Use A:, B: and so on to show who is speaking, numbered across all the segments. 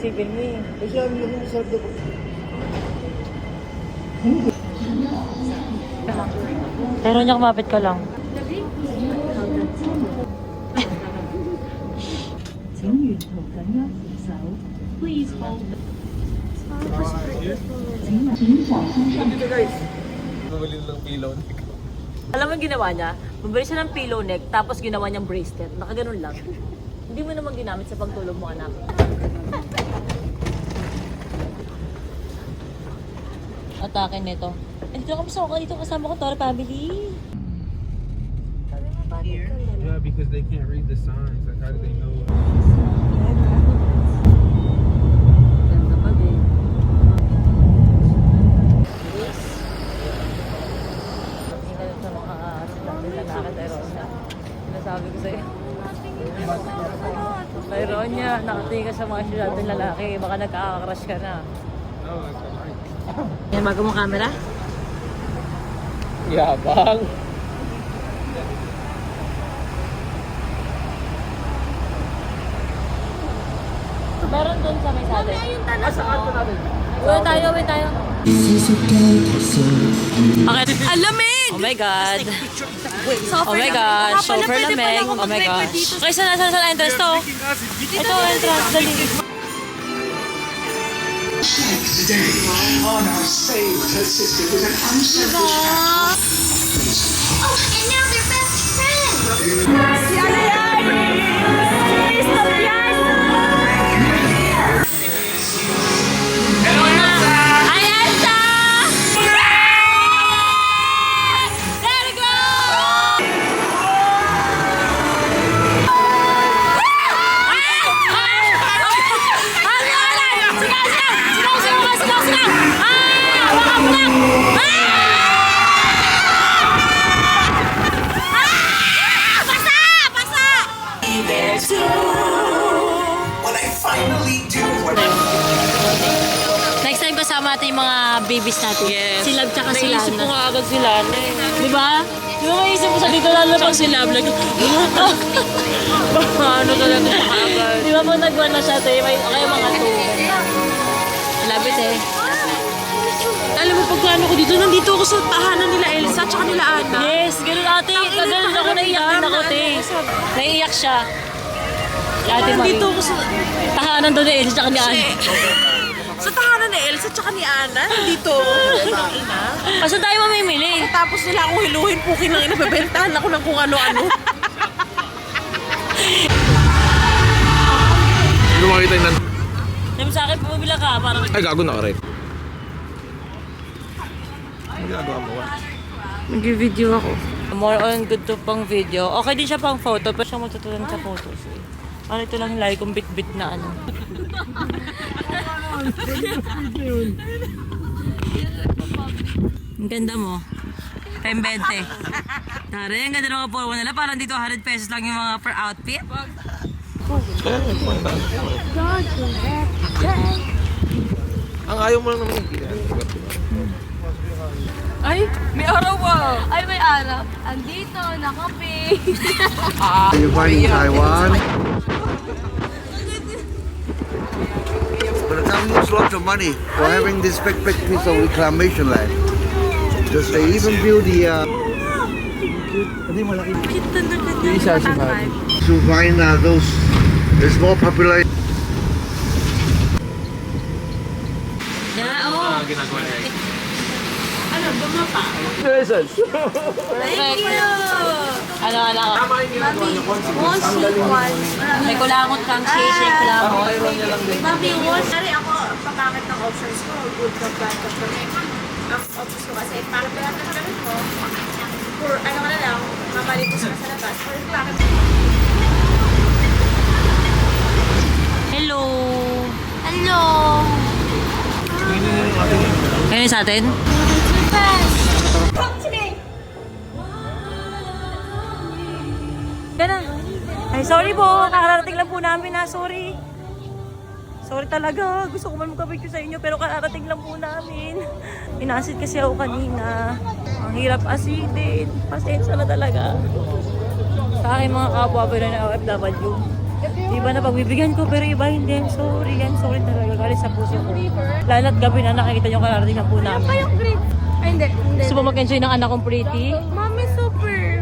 A: isipin mo eh.
B: Kasi ano yung masarap ko.
A: Pero niya kumapit ka lang.
C: Please hold.
B: Dito guys. Bumili ng pillow neck.
A: Alam mo yung ginawa niya? Bumili siya ng pillow neck, tapos ginawa niyang bracelet. Nakaganon lang. Hindi mo naman ginamit sa pagtulog mo, anak. Atake nito. Eh, dito ka dito kasama ko, Tora family.
B: Yeah, because they can't read the signs. Like, how do they know?
A: Ganda pa din. Tingnan sa mga lalaki tayo niya. Sinasabi ko sa'yo. Mayroon niya, nakatingin ka sa mga estudyanteng lalaki. Baka nagkaka-crush ka na.
B: No, that's the light.
A: Yan, bago mo camera?
B: Yabang.
A: Meron doon sa may sali.
B: Sa kanto natin.
A: Uwi tayo. Okay.
C: Alamig!
A: Oh my God.
C: Sofer
A: Oh my God. Chauffeur lamig. Oh my gosh. Okay, saan entrance to? Ito, entrance. Dali.
D: Today, Anna saved her sister with an unselfish act.
E: Oh, and now they're best friends.
C: Si ano yan? Stop yan! Ay, Elsa! There we go!
D: When I finally do what
A: Next time kasama natin yung mga babies natin.
C: Yes.
A: Si Love tsaka si
C: Naisip ko
A: Lana.
C: nga agad si Lana eh.
A: Di ba? Di ba maisip mo sa dito lalo pag
C: Si Love, like, ano talaga siya kaagad.
A: Di ba pag nag-1 na siya, tayo may kayo mga 2. Love it eh.
C: Alam mo, pagkano ko dito, nandito ako sa tahanan nila Elsa at nila Ana.
A: Yes, ganun ate. Ganun ako naiyak din ako, te. Naiiyak siya. Si Ate Marie.
C: Nandito ako sa
A: Tahanan doon ni Elsa tsaka ni Ana.
C: sa tahanan ni Elsa at ni Ana. Nandito ako. Ina.
A: Kasi tayo mamimili.
C: Tapos nila akong hiluhin, pukin lang inabebentahan ako ng kung ano-ano.
B: Hindi mo makita yung
A: Sabi sa akin, pumabila ka. Parang
B: Ay, gago na ka rin. Ang ginagawa mo,
A: nag-video ako. More on good to pang video. Okay din siya pang photo, pero siya matutunan sa photos eh. Ano ito lang lagi kong bit-bit na ano. Ang ganda mo. Pembente. Tara, ang ganda ng mga forma nila. Parang dito 100 pesos lang yung mga per outfit.
B: Ang ayaw mo lang naman yung
C: Ay, may araw ba? Ay, may araw. Andito, nakape.
F: You find in Taiwan. But the government lose lots of money for having this big piece of reclamation land. Because they even build the to find those there's more population.
A: Yeah, oh.
B: ginagawa niya.
C: Thank you.
A: Ano,
B: Tama yung ginagawa niya.
A: may kulangot kang shake kulangot.
E: Mami, once. Sorry, ako, pabakit ng options ko. Good ka, bad ka. Ang options ko kasi, para pala na gawin ko, for ano ka na lang, mamalipos ka sa labas. For bakit?
A: Hello.
E: Hello!
A: Kayo sa atin?
E: Come today!
A: Gana. Ay, sorry po. Nakarating lang po namin na. Sorry. Sorry talaga. Gusto ko man magka-picture sa inyo pero kararating lang po namin. Inasid kasi ako kanina. Ang hirap asidin. Pasensya na talaga. Sa akin mga kapwa pero na OFW. Iba na pagbibigyan ko pero iba hindi. I'm sorry. I'm sorry talaga. sa puso ko. Lalo na't gabi na nakikita yung kararating na po namin.
E: Yung grade. Ay, hindi.
A: Gusto mo mag-enjoy ng anak kong pretty?
E: Mami, super.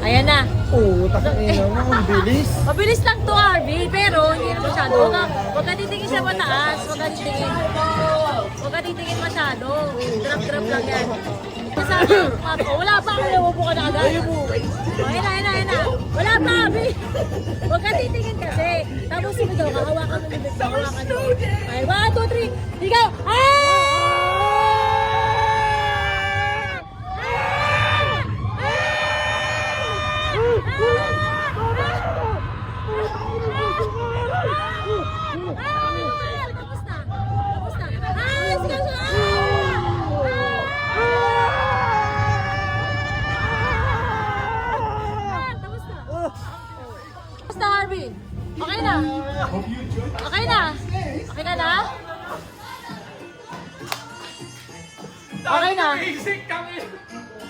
A: Ayan na.
B: Oo, takina mo, ang bilis.
A: Mabilis lang to, Harvey, pero hindi na masyado. Huwag ka titingin sa mataas. Huwag ka titingin. Huwag ka titingin masyado. Drop lang yan. Kasama, wala pa ako. Umupo ka na agad. Ayun na. Wala pa, Harvey. Huwag ka titingin kasi. Tapos sumigaw ka, hawakan mo bibig mo. Hawakan mo. Ay, 1, 2, 3. Sigaw! Basta, Harvey. Okay na. Okay na. Okay ka na? Okay na.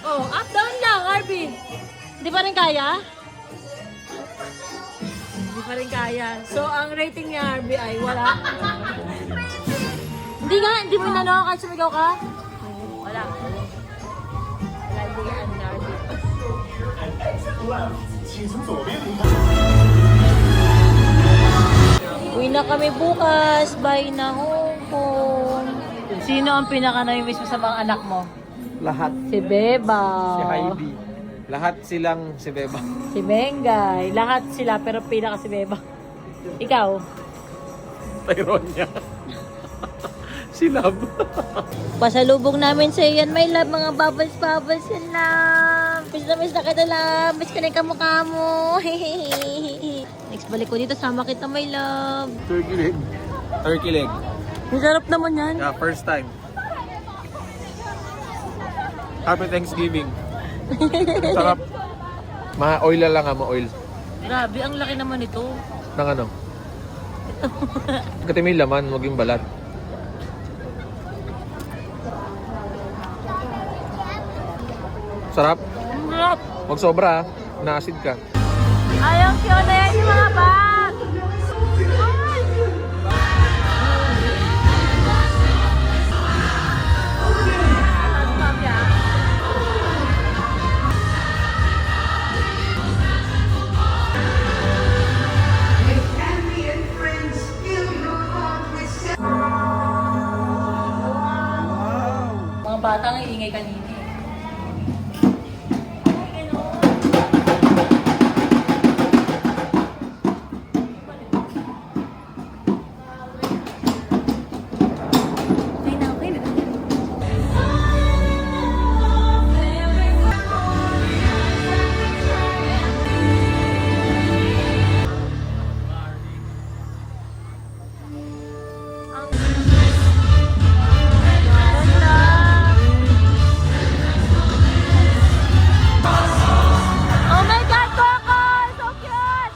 A: Oh, up down lang, Harvey. Hindi pa rin kaya? Hindi pa rin kaya. So, ang rating niya, Harvey, ay wala. Hindi nga, hindi mo inano kahit sumigaw ka? Wala. Wala, hindi ka ano, Harvey. Uwi na kami bukas. Bye na Hong Kong. Sino ang pinaka-namimiss mo sa mga anak mo?
B: Lahat.
A: Si Beba.
B: Si Heidi. Lahat silang si Beba.
A: Si Mengay. Lahat sila pero pinaka si Beba. Ikaw?
B: Tyron niya. Si Love.
A: Pasalubong namin sa iyan. My love, mga bubbles and love. Miss na kita, love. Miss ka na yung kamukha mo. Next balik ko dito, sama kita, my love.
B: Turkey leg. Turkey leg.
A: Ang sarap naman yan.
B: Yeah, first time. Happy Thanksgiving. Sarap. Ma-oil na lang ma-oil.
A: Grabe, ang laki naman ito.
B: Ng ano? Kasi may laman, huwag yung balat. Sarap.
A: Sarap.
B: Huwag sobra, na-acid ka.
A: Ayong cute na yan yung mga bag. Mga batang iingay kanina. Oh my God, Coco! So cute!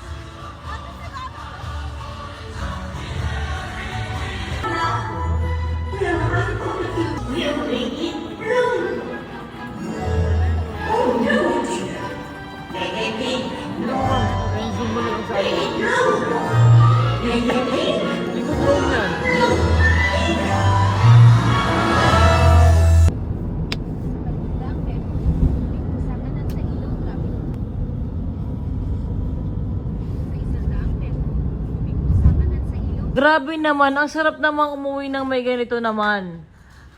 A: Grabe naman, ang sarap namang umuwi ng may ganito naman.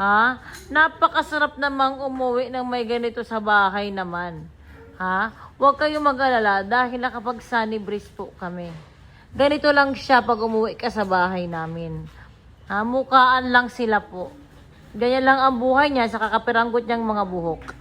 A: Ha? Napakasarap namang umuwi ng may ganito sa bahay naman. Ha? Huwag kayong mag-alala dahil nakapag sunny breeze po kami. Ganito lang siya pag umuwi ka sa bahay namin. Ha? Mukaan lang sila po. Ganyan lang ang buhay niya sa kakapiranggot niyang mga buhok.